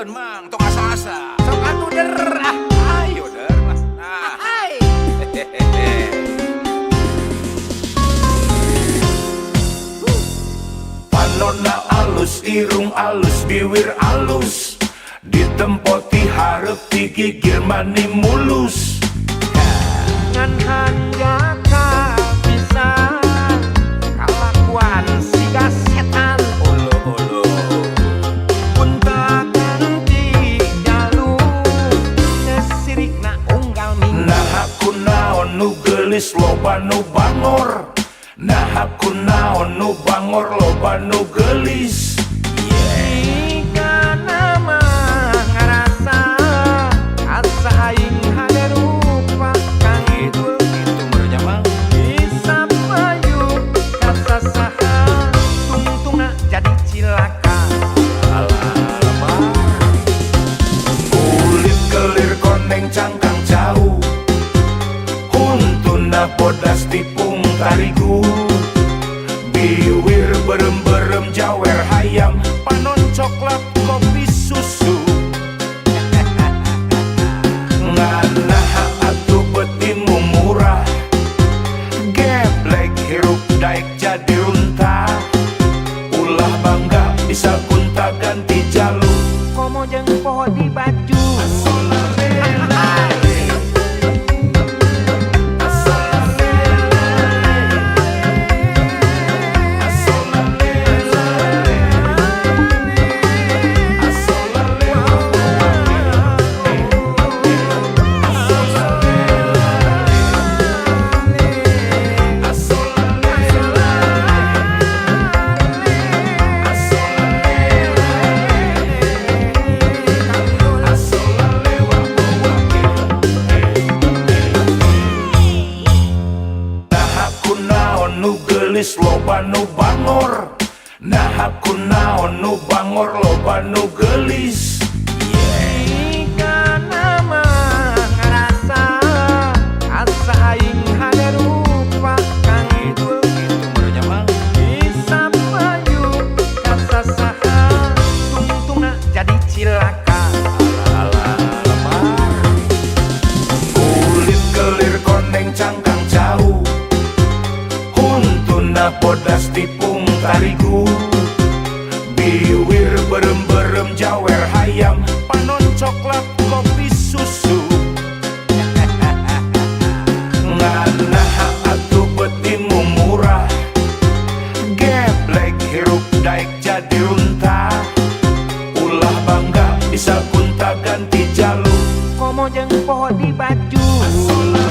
Keun mang tong asa-asa. Sok atuh der. Ayo der. Nah. Hai. Panonna alus, irung alus, bibir alus, ditempoti hareup digigir mani mulus. Ngan hanjaka bisa kalakuan siga setan. Olo. Punta ganti jalur nesirikna unggal minggu. Nah aku naon nu geulis loba nu bangor. Nah aku naon nu bangor loba nu geulis. Jika nama ngarasa asa aing hade rupa kang idul Itu merenya mang. bisa payu kasasaha tungtungna jadi cilaka. Alah. Kulit kelir koneng cangkang jauh, huntuna bodas tipung tarigu. Biwir berem-berem jawer hayam, panon coklat kopi susu. Nganaha atuh betimu murah, geblek hirup daek jadi runtah. Ulah bangga bisa gunta ganti jalur. Komo jeung poho di baju. Loba nu bangor, nah aku naon nu bangor loba nu geulis. Jika nama ngarasa asa aing hade rupa kang idul Itu merenya mang. bisa payu kasasaha tungtungna jadi cilaka. Alah. Kulit kelir koneng cangkang jauh, huntuna bodas tipung tarigu. Biwir berem-berem jawer hayam, panon coklat kopi susu. Nganaha atuh betimu murah, geblek hirup daek jadi runtah. Ulah bangga bisa gunta ganti jalur. Komo jeung poho di baju. Asolale.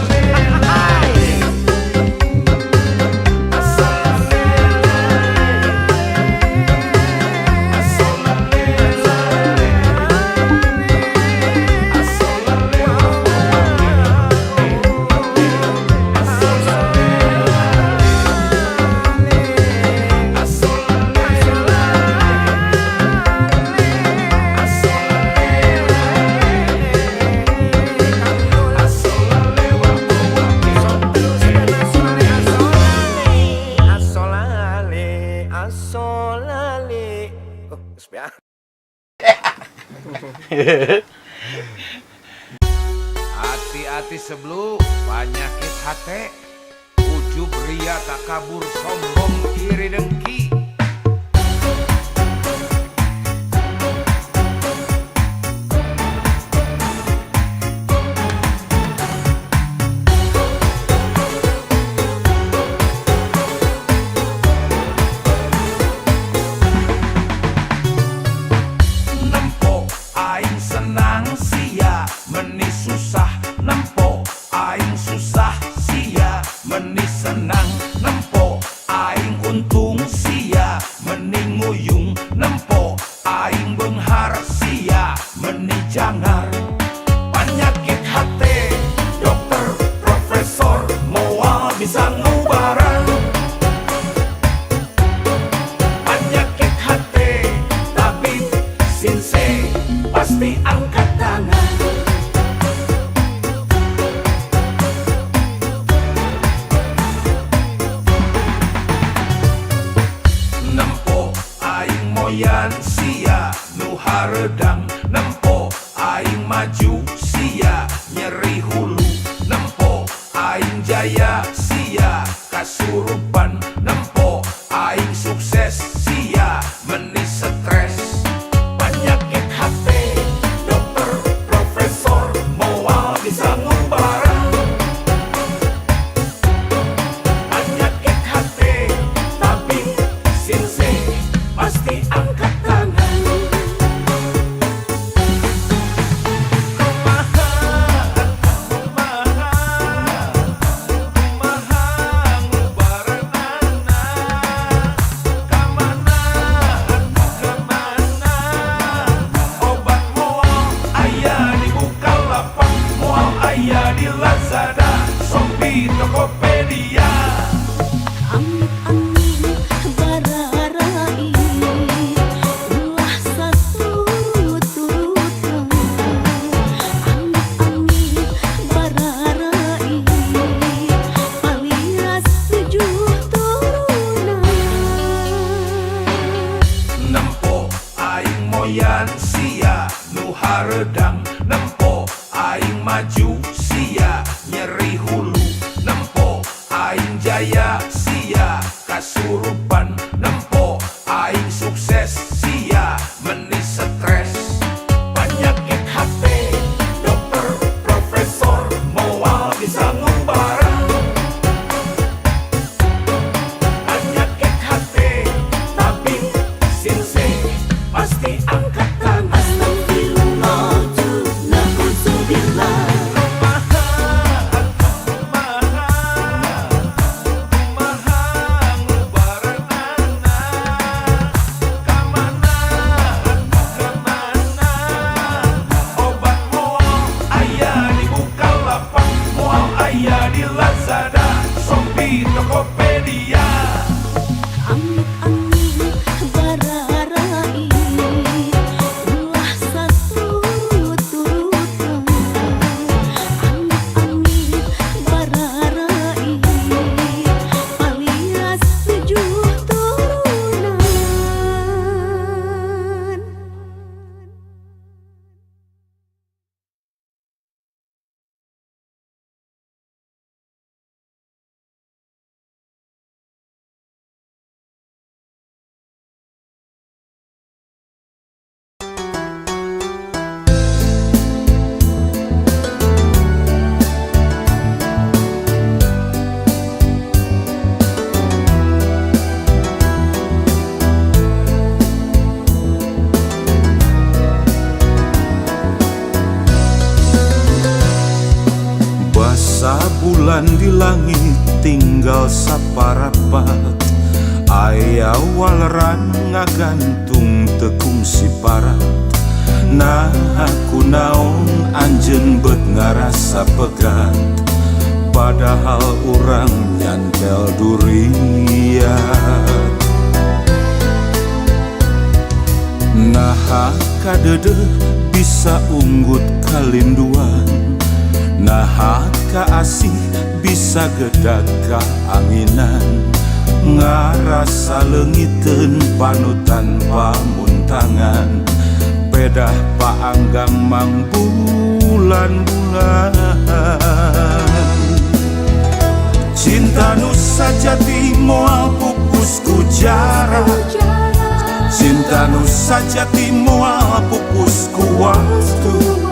Oh, geus beak. Hati-hati sebelum penyakit hati. Ujub ria takabur sombong iri dengki. Nempo aing senang sia meni susah, nempo aing susah sia meni senang, nempo aing untung sia meni nguyung, nempo aing beunghar sia meni jangar. Penyakit hati dokter profesor moal bisa ngubaran. Penyakit hati tabib sinse pasti angkat tangan. Nempo aing moyan sia nu hareudang. maju sia nyeri hulu nempo aing jaya sia kasurupan nempo aing sukses sia meni stres penyakit hati dokter profesor moal bisa ngumbarang penyakit hati tapi sinse pasti angkat tangan aya di Lazada, Shopee, Tokopedia. Amit-amit bararai ulah saturut-turutan. Amit-amit bararai alias 7 turunan. Nempo aing moyan sia nu hareudang nempo aing maju sia nyeri hulu nempo aing jaya sia kasurupan nempo aing sukses sia meni stres penyakit hati dokter profesor moal bisa ngumbarang penyakit hati tapi sinse pasti angkat tangan. Astagfirullah, na'udzubillah. Aya di Lazada, Shopee, Tokopedia. Amit-amit bararai ulah saturut-turutan. Amit-amit bararai alias 7 turunan. Basa bulan di langit tinggal saparapat aya waleran ngagantung tekung si parat. Nah aku naon anjeun beut ngarasa pegat padahal urang nyantel durian. Nah kadede bisa unggut kalinduan, nah kaasih bisa gedag kaanginan, ngarasa leungiteun panutan pamuntangan, pedah paanggang mang bulan-bulan. Cinta nu sajati moal pupus ku jarak, cinta nu sajati moal pupus ku waktu.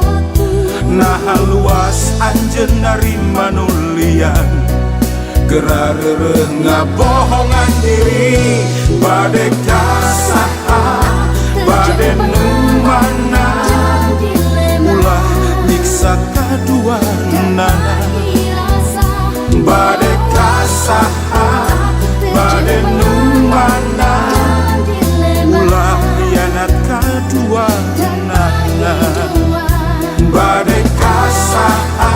Nah luas anjeun narima nulian gerareureung ngabohongan diri bade kasaha bade nu mana ulah nyiksa kaduanana bade kasaha bade nu mana ulah yanat kaduanana bade kasaha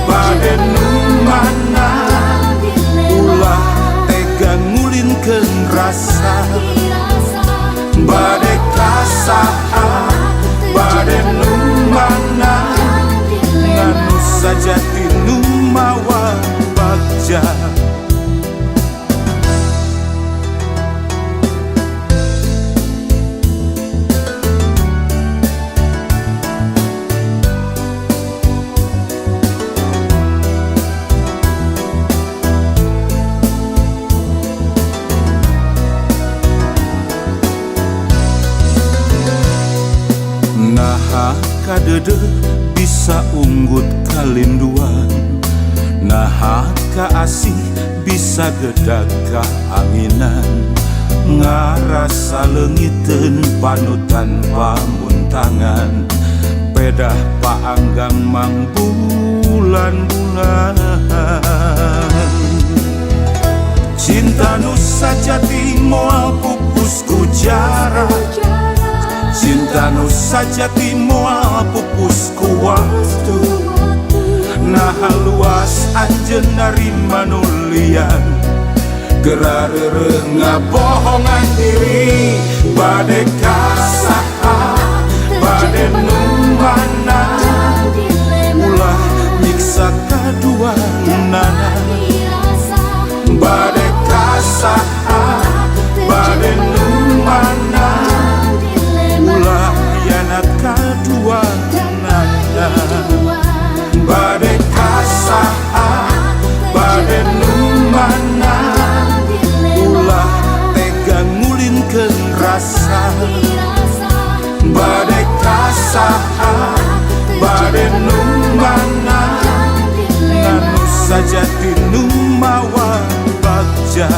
bade nu mana ulah tega ngulinkeun rasa bade kasaha bade nu mana nganu sajati nu mawa bagja. sadede bisa unggut kalinduan, nah kaasih bisa gedag kaanginan, ngarasa leungiteun panutan pamuntangan, pedah paanggang mang bulan-bulan. Cinta nu sajati moal pupus ku jarak, cinta nu sajati moal pupus ku waktu, nah luas anjeun narima nulian, gerareureung ngabohongan diri, bade kasaha bade nu mana, ulah nyiksa kaduanana, bade kasaha bade nu mana, ulah yanat kaduanana, bade kasaha bade nu mana, ulah tega ngulingkeun rasa, bade kasaha bade nu mana, nganu sajati nu mawa bagja.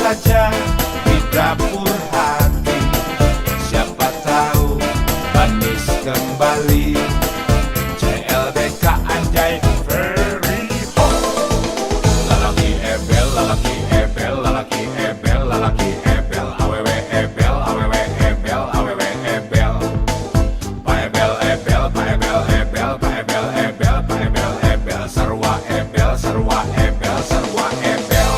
saja di dapur hati. Siapa tahu manis kembali. CLBK anjay very hot. Lalaki ebel, lalaki ebel, lalaki ebel, lalaki ebel, awewe ebel, awewe ebel, awewe ebel. Pa ebel ebel, pa ebel ebel, pa ebel ebel, pa ebel ebel, sarwa ebel, sarwa ebel, sarwa ebel.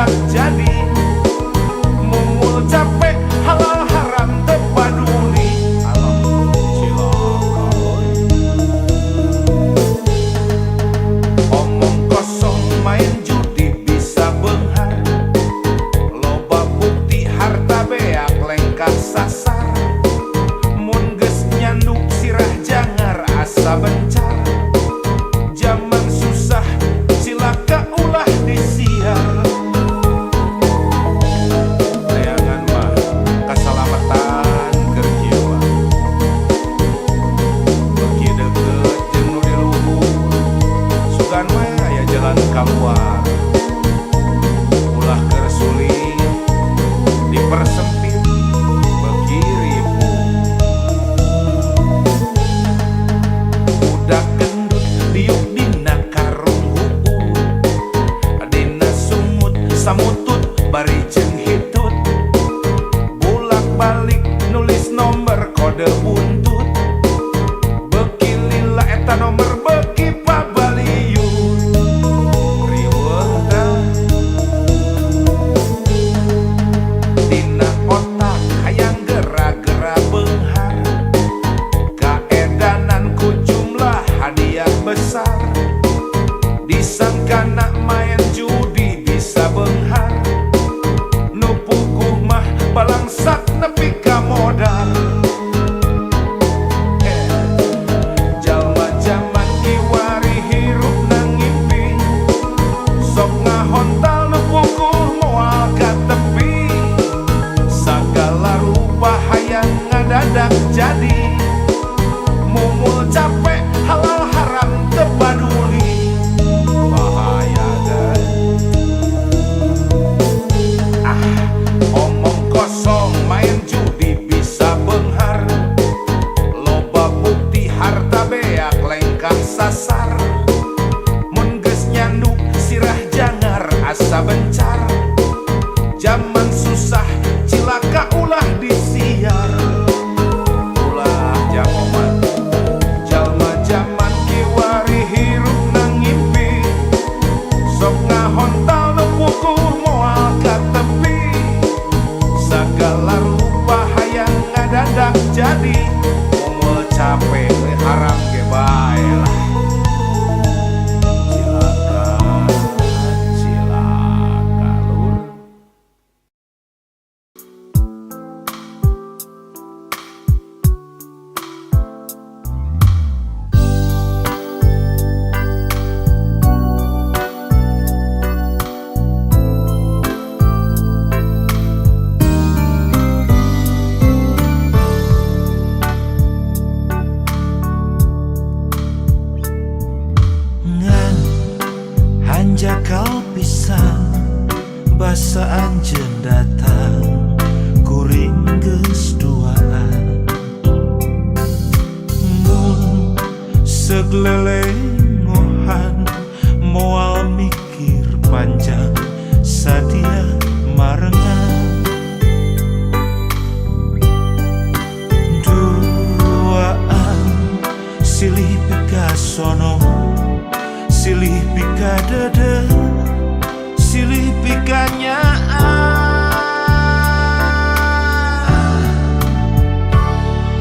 ngadadak jadi mumul capek halal haram teu paduli. Alam cilaka euy. Omong kosong main judi bisa beunghar, loba bukti harta beak lengkah sasar. Mun geus nyandu sirah jangar asa bencar, zaman susah cilaka ulah disiar. Neangan mah kasalamatan keur jiwa. Beki deukeut jeung nu di luhur, sugan we aya jalan kaluar. Ulah keur sulit dipersempit beki ribu. Budak gendut liuk dina karung hukum, dina sumut samutut bari jeung hitut. Bulak balik nulis nomor kode buntut, beki lila eta nomor beki pabaliut. Riweuh tah dina otak hayang gera-gera beunghar, kaedanan ku jumlah hadiah besar. Disangkana main judi bisa beunghar, nu puguh mah balangsak nepi ka modal. Jalma jaman kiwari hirup nang ngimpi, sok ngahontal nu puguh moal ka tepi. Sagala rupa hayang ngadadak jadi mumul capek halal haram teu paduli. Bahaya guys. Omong kosong main judi bisa beunghar, loba bukti harta beak lengkah sasar. Mun geus nyandu sirah jangar asa bencar, zaman susah cilaka ulah disiar. Ulah jamoman jalma jaman kiwari hirup nang ngimpi, sok ngahontal nu puguh moal ka tepi. Sagala rupa hayang ngadadak jadi mumul capek we haram ge bae lah. Cilaka cilaka lur. Ngan hanjakal pisan basa anjeun datang kuring geus duaan. Mun seglelengohan moal mikir panjang sadia marengan. Duaan silih pikasono silih pika dede silih pika nyaan.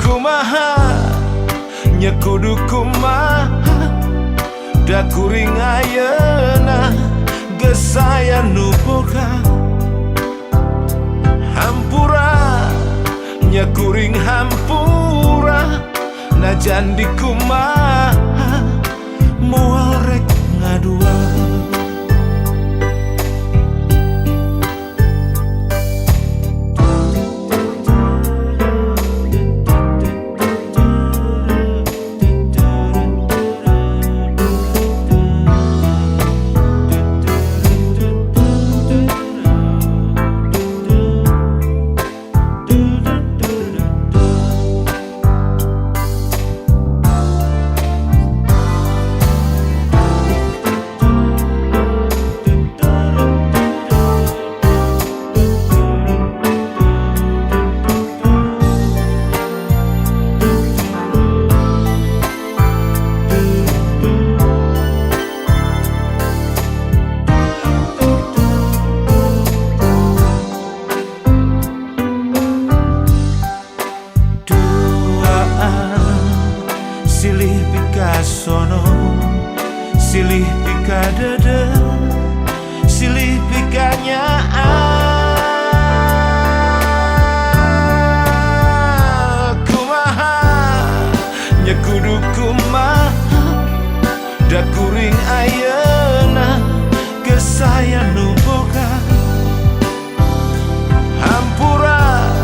Kumaha nya kudu kumaha da kuring ayeuna geus aya nu boga. Hampura nya kuring hampura najan di kumaha moal rek ngadua. silih pika dede, silih pikanya kumaha nya kudu kumaha da kuring ayeuna gesaya nu boga hampura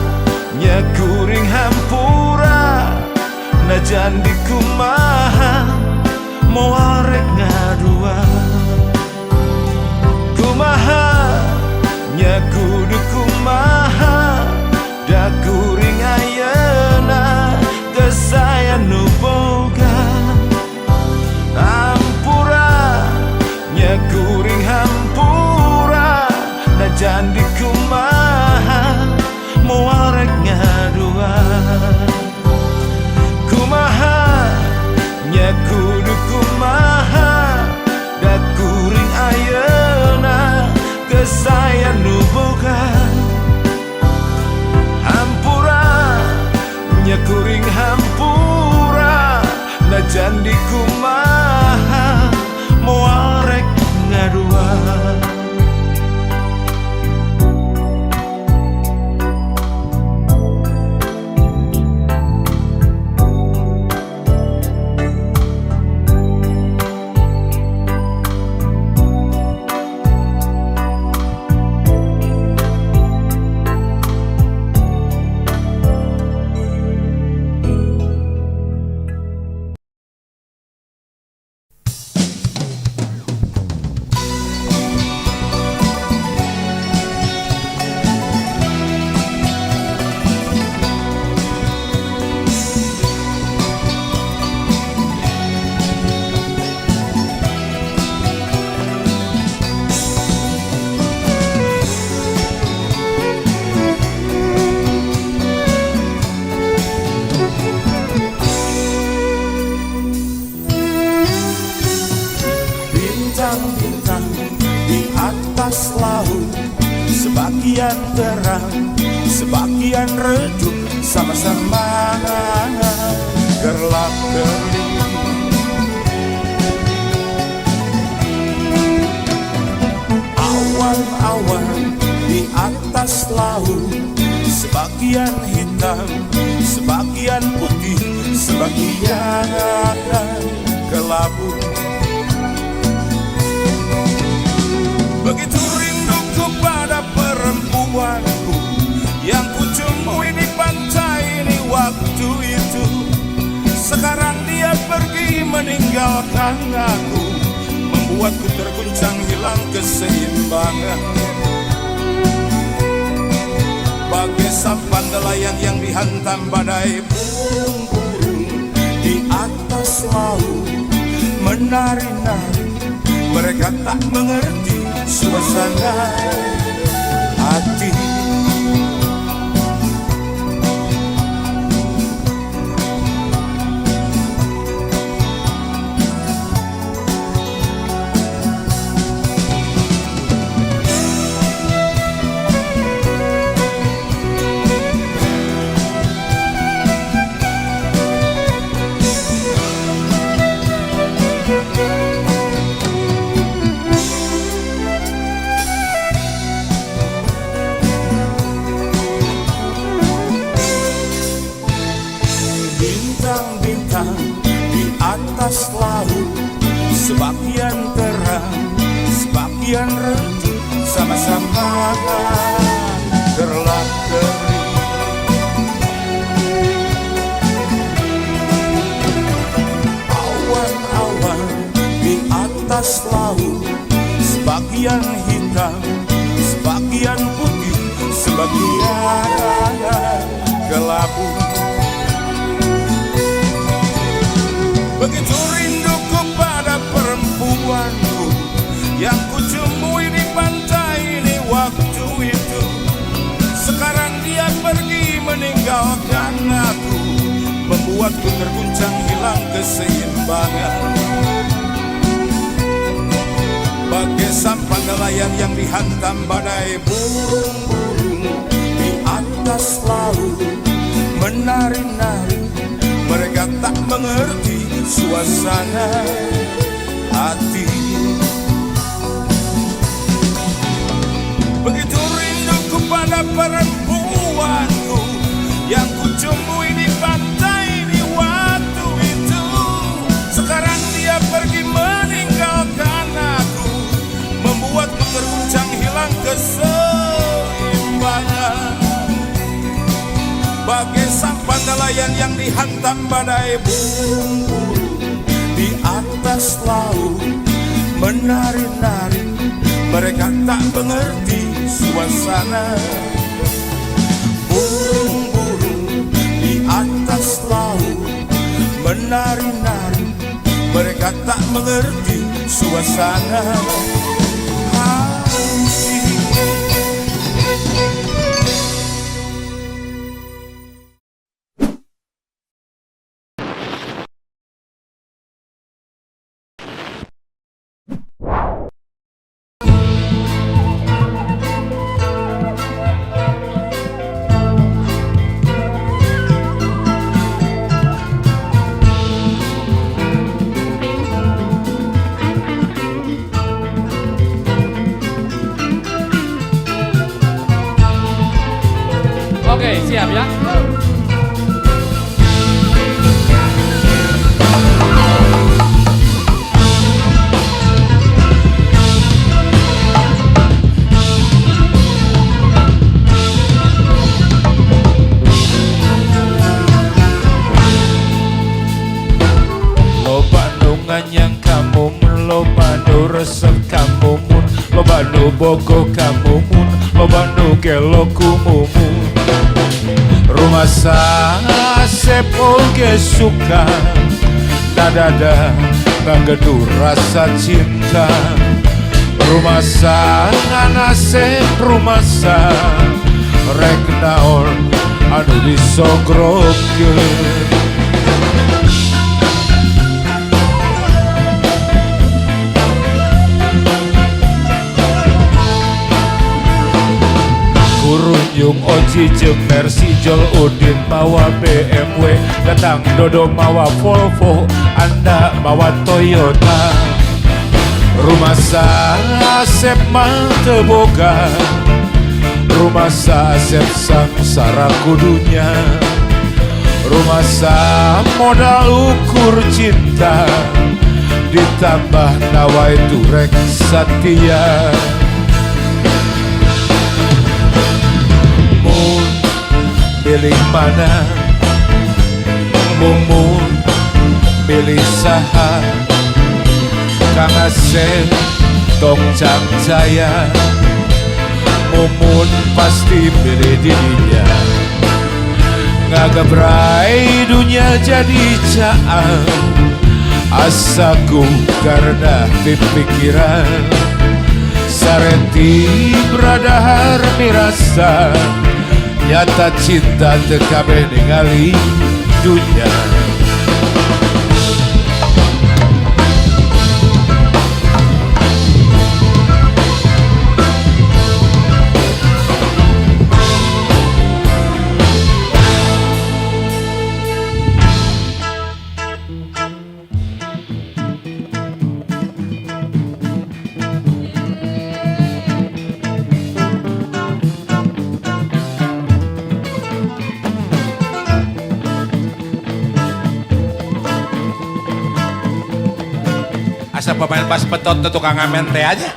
nya kuring hampura najan di kumaha moal rek ngadua kumaha nya kudu kumaha da kuring ayeuna gesaya nu boga hampura nya kuring hampura najan di kumaha moal rek ngadua kumaha nya kudu kumaha da kuring ayeuna gesaya nu boga hampura nya kuring hampura najan di kumaha moal rek ngadua bintang-bintang di atas laut, sebagian terang, sebagian redup, sama-sama gelap gelip. Awan-awan di atas laut, sebagian hitam, sebagian putih, sebagian kelabu. Begitu rinduku pada perempuanku yang kucumui di pantai ini waktu itu. Sekarang dia pergi meninggalkan aku, membuatku terguncang hilang keseimbangan. Bagai sampan nelayan yang dihantam badai, burung-burung di atas laut menari-nari, mereka tak mengerti suasana hati. Bintang-bintang di atas laut, sebagian terang, sebagian redup, sama-sama gelap gelip. Awan-awan di atas laut, sebagian hitam, sebagian putih, sebagian kelabu. Begitu rinduku pada perempuanku yang kucumui di pantai ini waktu itu. Sekarang dia pergi meninggalkan aku, membuatku terguncang hilang keseimbangan. Bagai sampan nelayan yang dihantam badai, burung-burung di atas laut menari-nari, mereka tak mengerti suasana hati. Begitu rinduku pada perempuanku yang kucumbui di pantai di waktu itu. Sekarang dia pergi meninggalkan aku, membuat terguncang hilang keseimbangan. Bagai sampan nelayan yang dihantam badai, burung-burung di atas laut menari-nari, mereka tak mengerti suasana. Burung-burung di atas laut menari-nari, mereka tak mengerti suasana. Oke, siap ya. Loba nu nganyang kamu mun, loba nu resep kamu mun, loba nu bogoh kamu mun, loba nu gelo kumumun. Rumah sasep oge suka, dadada ngagedu rasa cinta. Rumah nganasep rumah rek naon anu disogrogkeun. Kurunjung Oji jeung Mercy Jol Udin mawa BMW, datang Dodo mawa Volvo, Anda mawa Toyota. Rumah sasep mah teu boga, rumah sasep sangsara kudunya. Rumah sa modal ukur cinta, ditambah nawai turek satia. Pilih mana, mumun pilih saha, Kang Asep tong Jaya, mumun pasti pilih dirinya. Ngagabrai dunia jadi caang, asaku karena pipikiran. Sarenti beradahar mirasa, nyata cinta tekabeh ningali dunia. Asa pemain bas petot tuh tukang ngamen teh aja.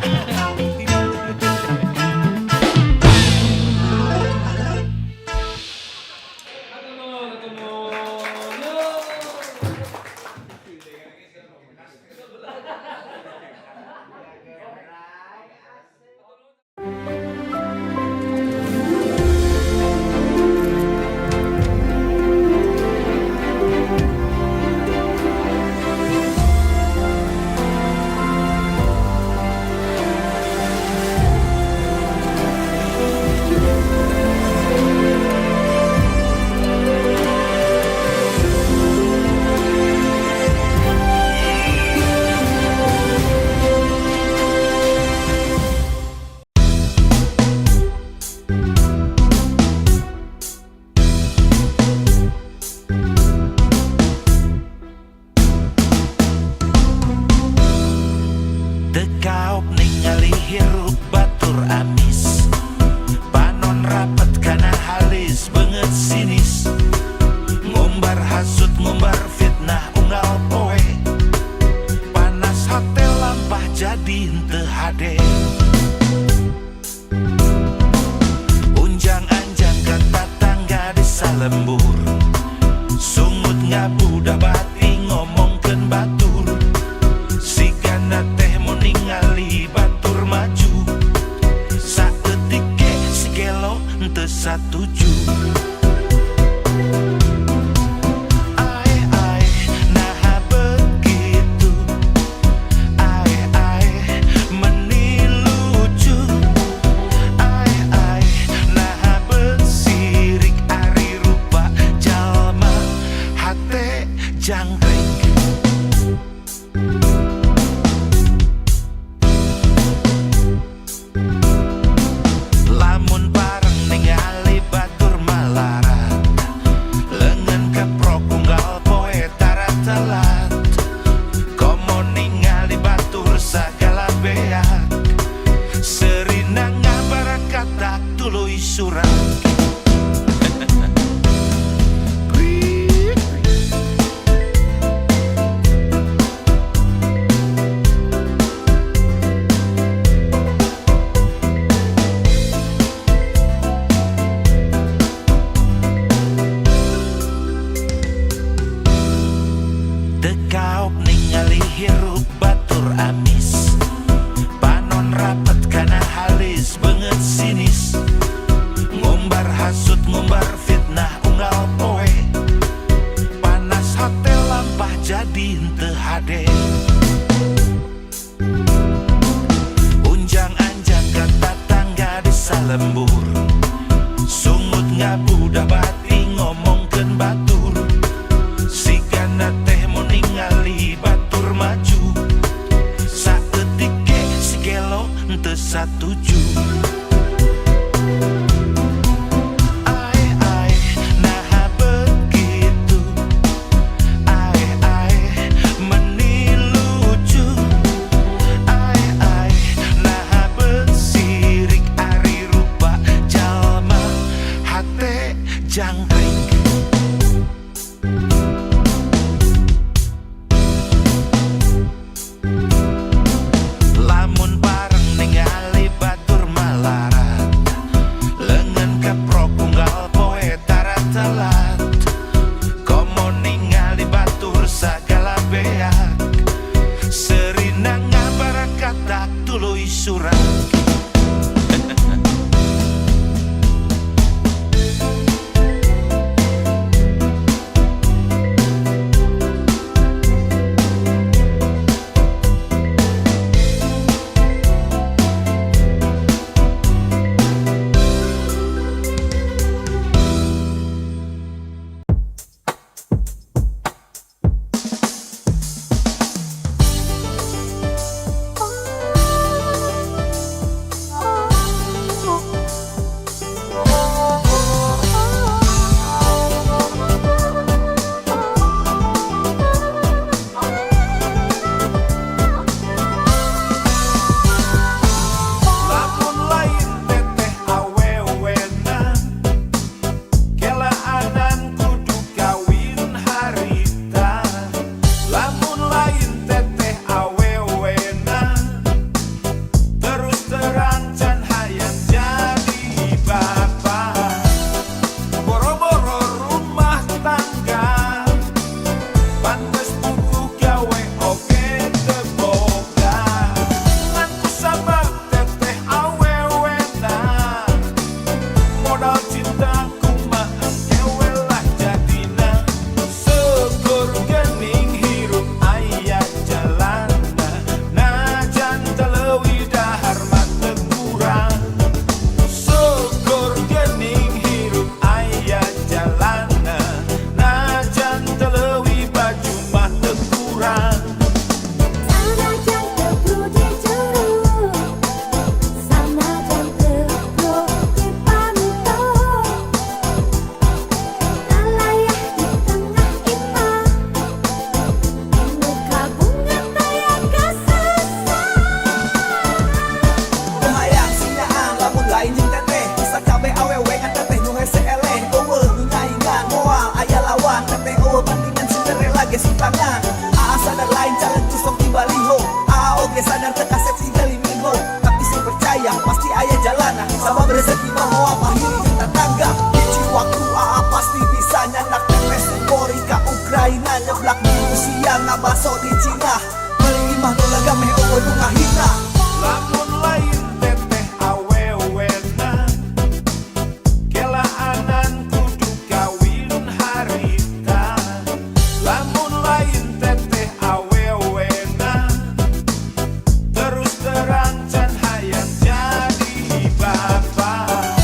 hirup batur amis, panon rapet kana halis banget sinis, ngumbar hasut ngumbar fitnah unggal poe, panas hotel lampah jadi henteu hade, unjang anjang kata tangga desa lembur, sungut ngabuda bati ngomongkeun batur, sigana teh mau ningali batur maju, saeutik ge si gelo henteu satuju. Jangkrik lamun bareng ningali batur malarat, lengan keprok unggal poe tara telat, komo ningali batur sagala beak, serina ngabarakatak tuluy surat. Dekaop ningali hirup batur amis, panon rapet kana halis banget sinis, ngumbar hasut ngumbar fitnah unggal poe, panas hotel lampah jadi henteu hade, unjang anjang kata tangga desa lembur, sungut ngabuda bati ngomongkeun batur, sigana teh mau ningali batur maju, saeutik ge si gelo henteu satuju. Jangkrik lamun bareng ningali batur malarat, lengan keprok unggal poe tara telat, komo ningali batur sagala beak, serina ngabarakatak tuluy surat. kesutangan. Aa sadar lain jalan tusok di baliho. Aa oke sadar terkasepsi dari minggu. Tapi si percaya pasti ayah jalana. Sama rezeki mau apa hiri kita tangga. Hiji waktu Aa pasti bisa nyanak pepes Kori ka Ukraina nyeblak di Rusia ngabaso di Cina. Beli imah no lagam he opo nu ngahina. Lamun lain teteh awewena kelaanan kudu kawin harita. Lamun lain teteh awewena terus terang can hayang jadi bapak.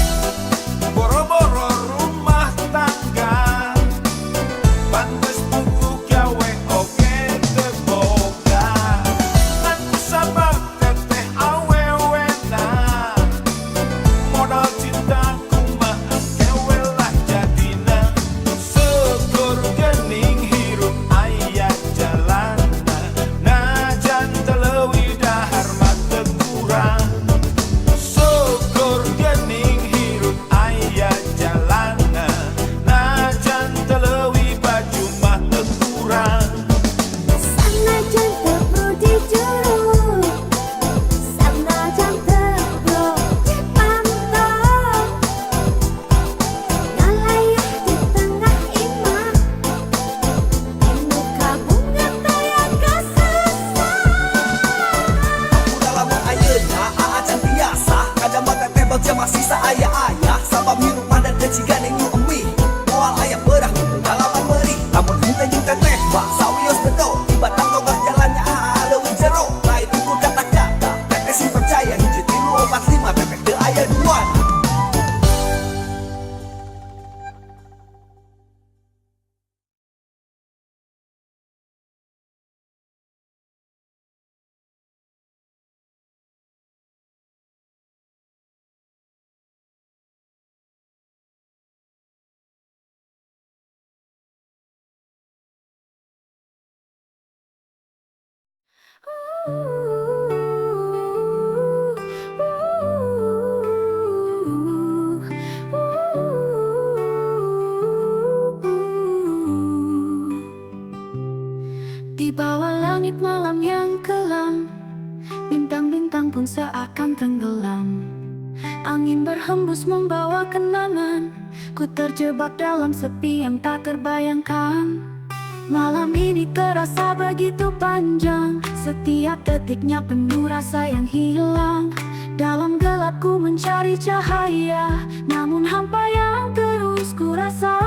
Boro-boro rumah tangga pantes buku gawe oke teboga. Ngan kusabab teteh awewena modal cinta kumaha kewe lah jadina. Syukur geuning hirup aya jalana najan teu leuwih dahar mah teu kurang. Syukur geuning hirup aya jalana najan teu leuwih baju mah teu kurang. Sanajan teu dijuru, sanajan teu dipantau, ngalayah di tengah imah, muka bunga tayang kasesat. Udah lamun ayeuna Aa can biasa kadang mah teteh bagja masih saaya-aya. Sabab hirup padat dan ciganeng nu emi. Moal aya beurah kudu dalaman meurih. Lamun henteu jeung teteh mah sawios bedo. Di batang tonggak jalannya Aa leuwih jero. Lain ukur kata-kata teteh si percaya hiji 3 4 5 teteh teu aya duana. Di bawah langit malam yang kelam, bintang-bintang pun seakan tenggelam. Angin berhembus membawa kenangan. Ku terjebak dalam sepi yang tak terbayangkan. Malam ini terasa begitu panjang. Setiap detiknya penuh rasa yang hilang. Dalam gelap ku mencari cahaya, namun hampa yang terus ku rasa.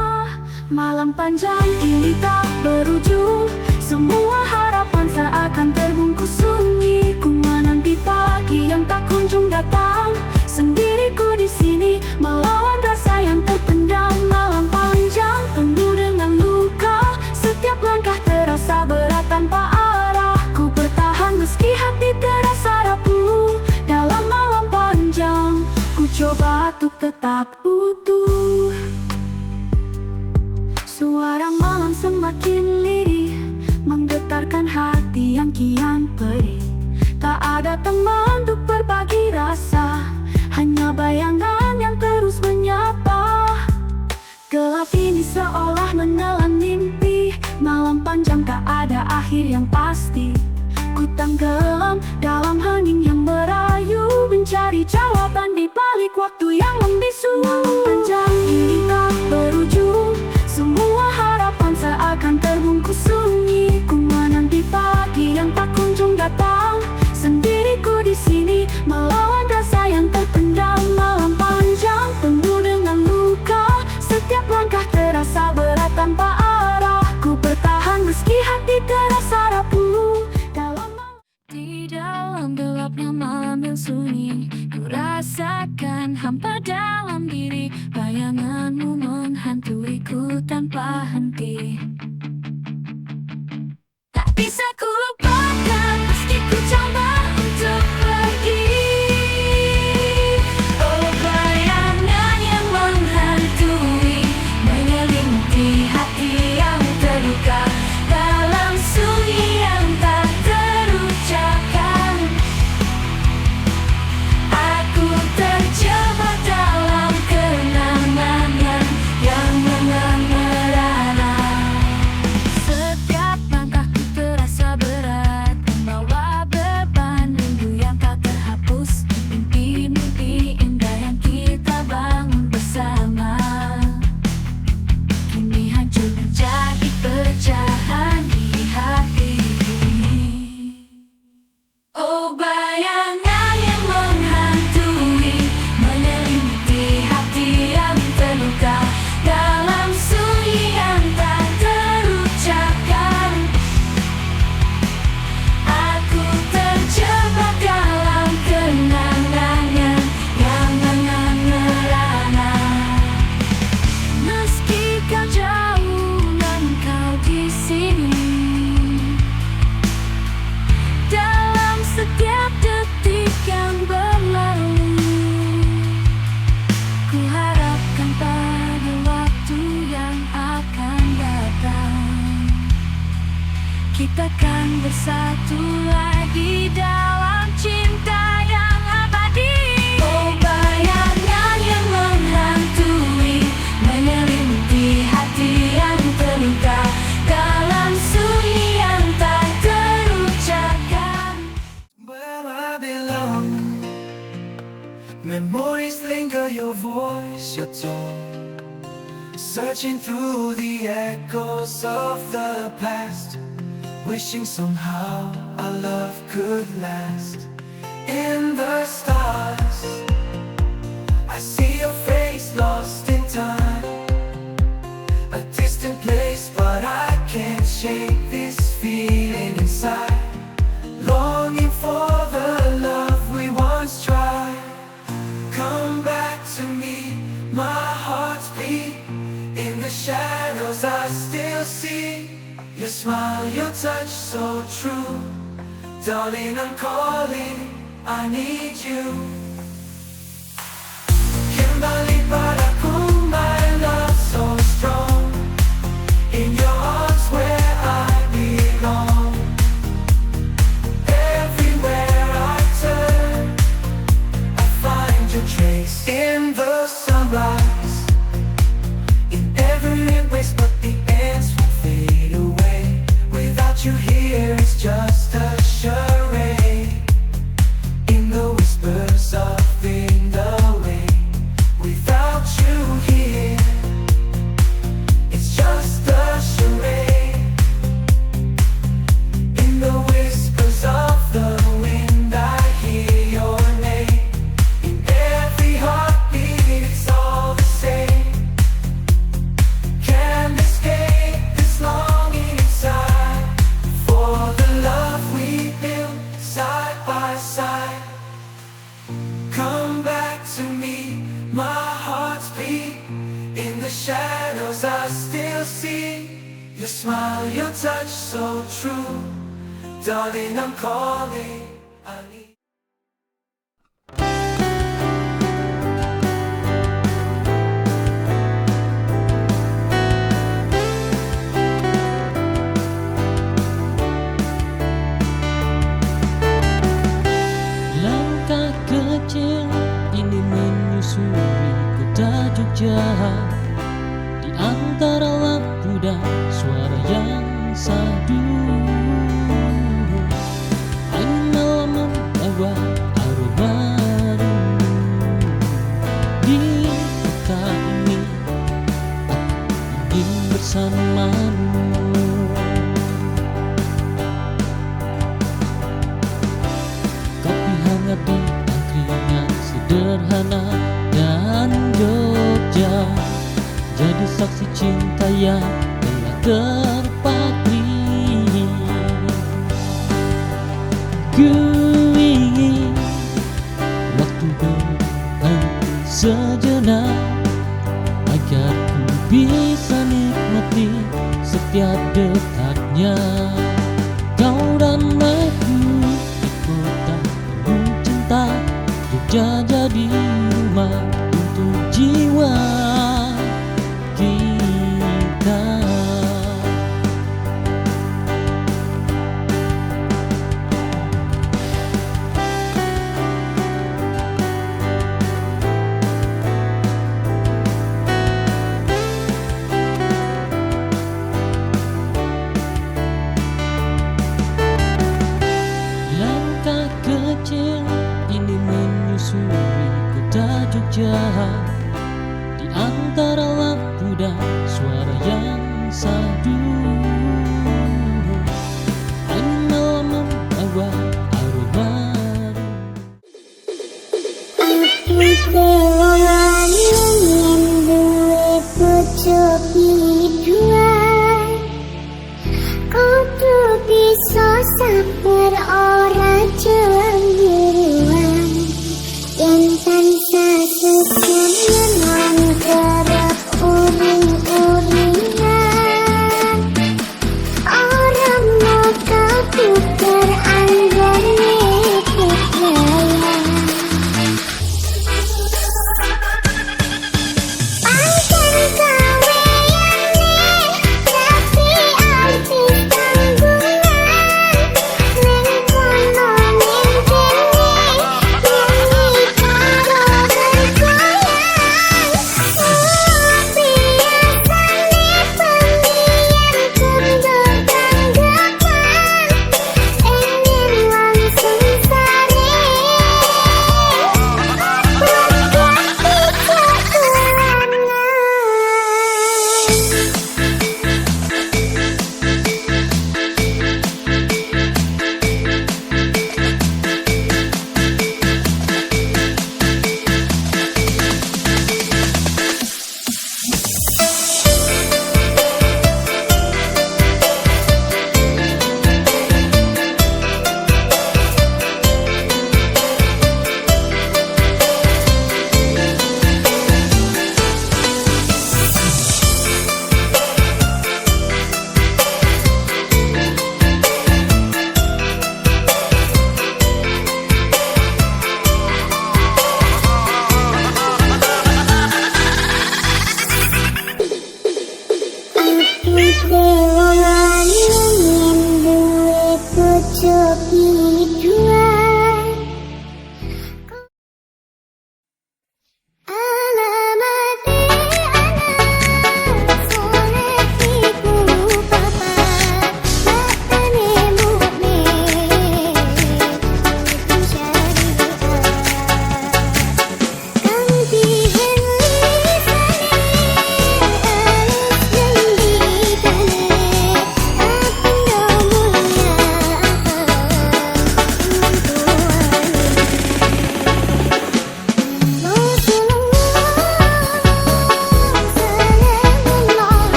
Malam panjang ini tak berujung. Semua harapan seakan terbungkus sunyi. Ku menanti pagi yang tak kunjung datang. Sendiriku di sini melawan rasa yang terpendam. Malam panjang penuh dengan luka. Setiap langkah terasa berat tanpa arah. Ku bertahan meski hati terasa rapuh. Dalam malam panjang ku coba untuk tetap utuh. Suara malam semakin lirih, menggetarkan hati yang kian perih. Tak ada teman untuk berbagi rasa, hanya bayangan yang terus menyapa. Gelap ini seolah menelan mimpi. Malam panjang tak ada akhir yang pasti. Ku tenggelam dalam hening yang merayu, mencari jawaban di balik waktu yang membisu. Malam panjang ini tak berujung. Semua harapan seakan terbungkus sunyi. Ku menanti pagi yang tak kunjung datang. Sendiriku di sini melawan rasa yang terpendam. Malam panjang penuh dengan luka. Setiap langkah terasa berat tanpa arah. Ku bertahan meski hati terasa rapuh. Di dalam gelapnya malam yang sunyi, ku rasakan hampa dalam diri. Bayanganmu menghantuiku tanpa henti. Tak bisa ku lupakan meski ku coba untuk pergi. Oh, bayangan yang menghantui, menyelimuti hati yang terluka. Dalam sunyi yang tak terucapkan, aku terjebak dalam kenangan yang merana. bayangan yang menghantui, menyelimuti hati yang terluka dalam sunyi yang tak terucapkan. Aku terjebak dalam kenangannya yang merana. Meski kau jauh dan kau di sini, dalam setiap detik yang berlalu, ku harapkan pada waktu yang akan datang kita kan bersatu lagi dalam cinta yang abadi. Oh, bayangan yang menghantui, menyelimuti hati yang terluka dalam sunyi yang tak terucapkan. Where I belong, memories linger, your voice, your tone, searching through the echoes of the past, wishing somehow our love could last. In the stars, I see your face lost in time, a distant place, but I can't shake this feeling inside. Longing for the love we once tried. Come back to me, my heart's beat. In the shadows I still see your smile, your touch so true. Darling, I'm calling, I need you. Kembali padaku, my love so strong. In your arms where I belong. Everywhere I turn, I find your trace in the sunrise. In every embrace, but the ends will fade away. Without you here, it's just a charade. In the whispers of wind away. Without you here, it's just a charade. In the whispers of the wind, I hear your name. In every heartbeat, it's all the same. Can't escape this longing inside for the love we built side by side. Come back to me, my heart's beat. In the shadows I still see your smile, your touch so true. Darling, I'm calling, I need. Langkah kecil ini menyusuri kota Jogja, di antara lampu dan suara yang sadu. Angin malam membawa aroma rindu. Di kota ini aku ingin bersamamu. Kopi hangat di angkringan sederhana, dan Jogja jadi saksi cinta yang telah terpatri. Ku ingin waktu berhenti sejenak, agar ku bisa nikmati setiap detaknya. Kau dan aku di kota penuh cinta, Jogja jadi rumah untuk jiwa kita. Langkah kecil ini menyusuri kota Jogja, di antara lampu dan suara yang sadu. Angin malam membawa aroma rindu.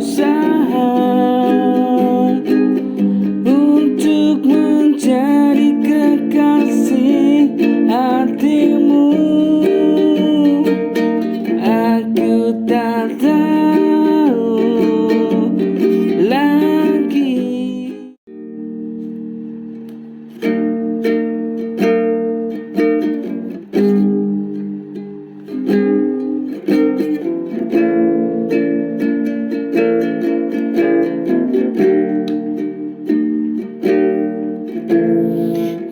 berusaha untuk menjadi kekasih hatimu. Aku tak tahu lagi.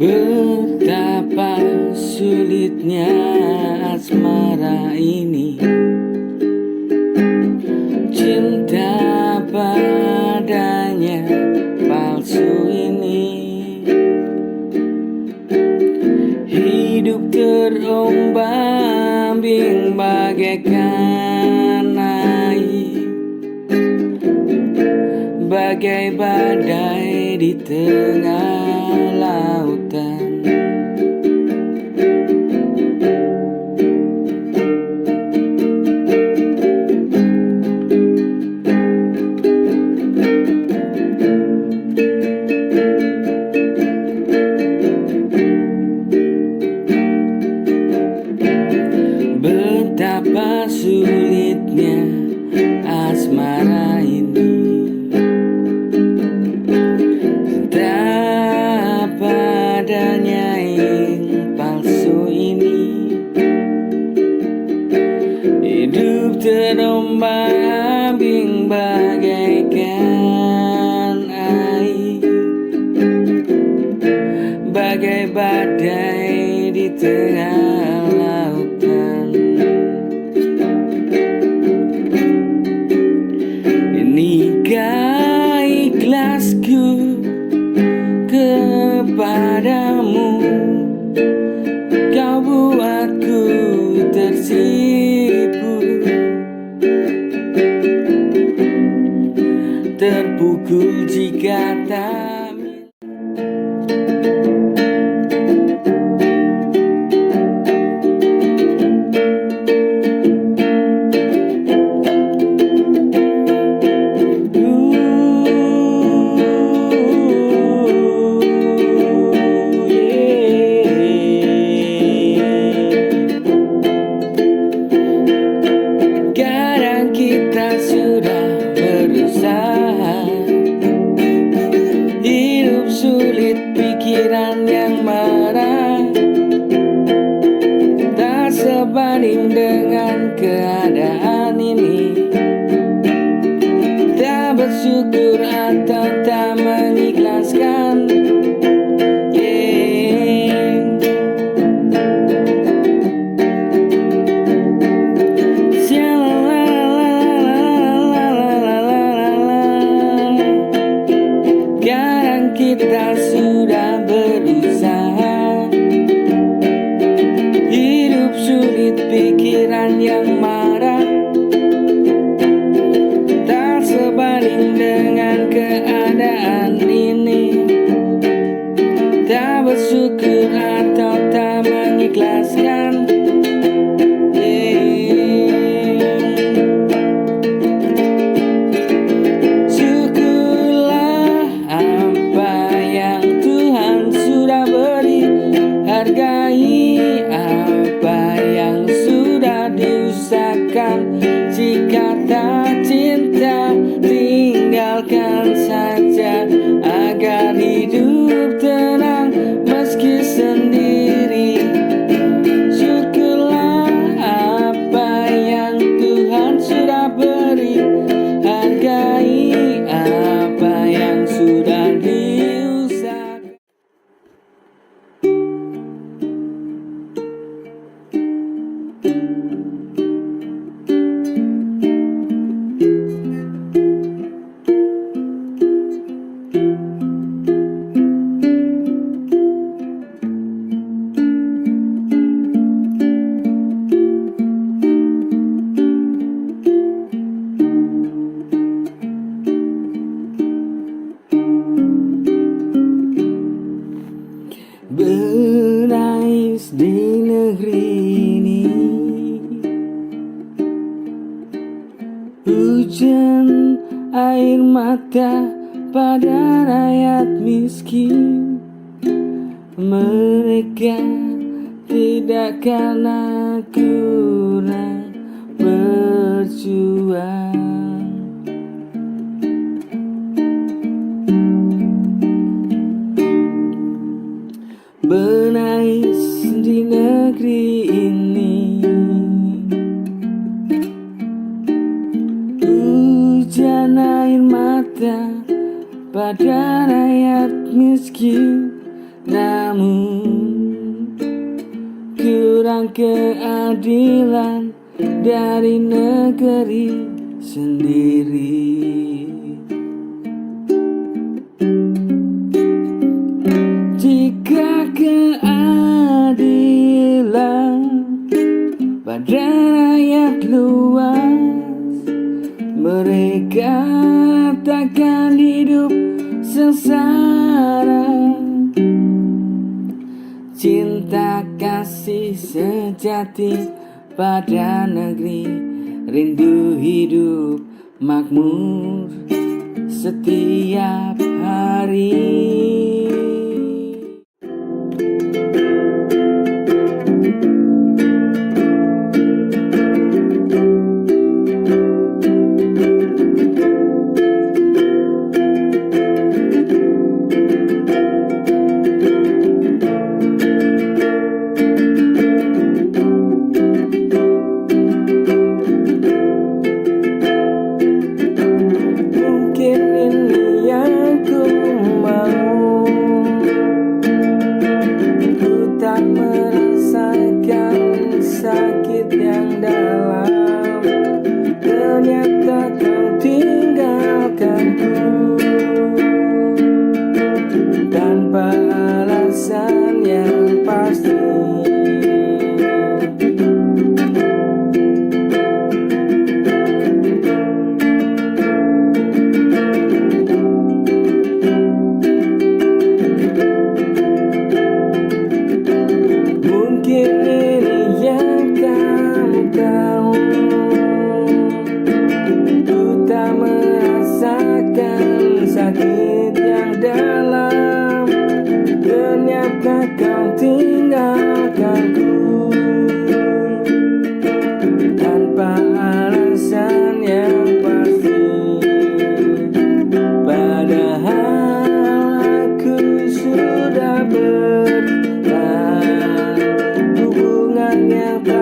Betapa sulitnya asmara ini, cinta padanya palsu ini. Hidup terombang-ambing bagaikan air, bagai badai di tengah lautan. Betapa sulitnya asmara ini, cinta padanya yang palsu ini. Hidup terombang-ambing bagaikan air, bagai badai di tengah lautan. Inikah ikhlasku kepadamu, kau buatku tersipu, terpukul jika tak. Kadang kita sudah berusaha, hidup sulit, pikiran yang marah, tak sebanding dengan keadaan ini. Tak bersyukur atau tak mengikhlaskan. Kadang kita sudah berusaha, hidup sulit, pikiran yang marah, tak sebanding dengan keadaan. air mata pada rakyat miskin. Mereka tidak karena kurang berjuang. Menangis di negeri ini, hujan air mata pada rakyat miskin. Namun kurang keadilan dari negeri sendiri. Jika keadilan pada rakyat luas, mereka takkan hidup sengsara. Cinta kasih sejati pada negeri, rindu hidup makmur setiap hari. Sakit yang dalam, ternyata kau tinggalkanku tanpa alasan yang pasti. Mungkin ini yang kamu tahu, ku tak merasakan sakit yang dalam, ternyata kau tinggalkanku tanpa alasan yang pasti. Padahal aku sudah bertahan hubungan yang tak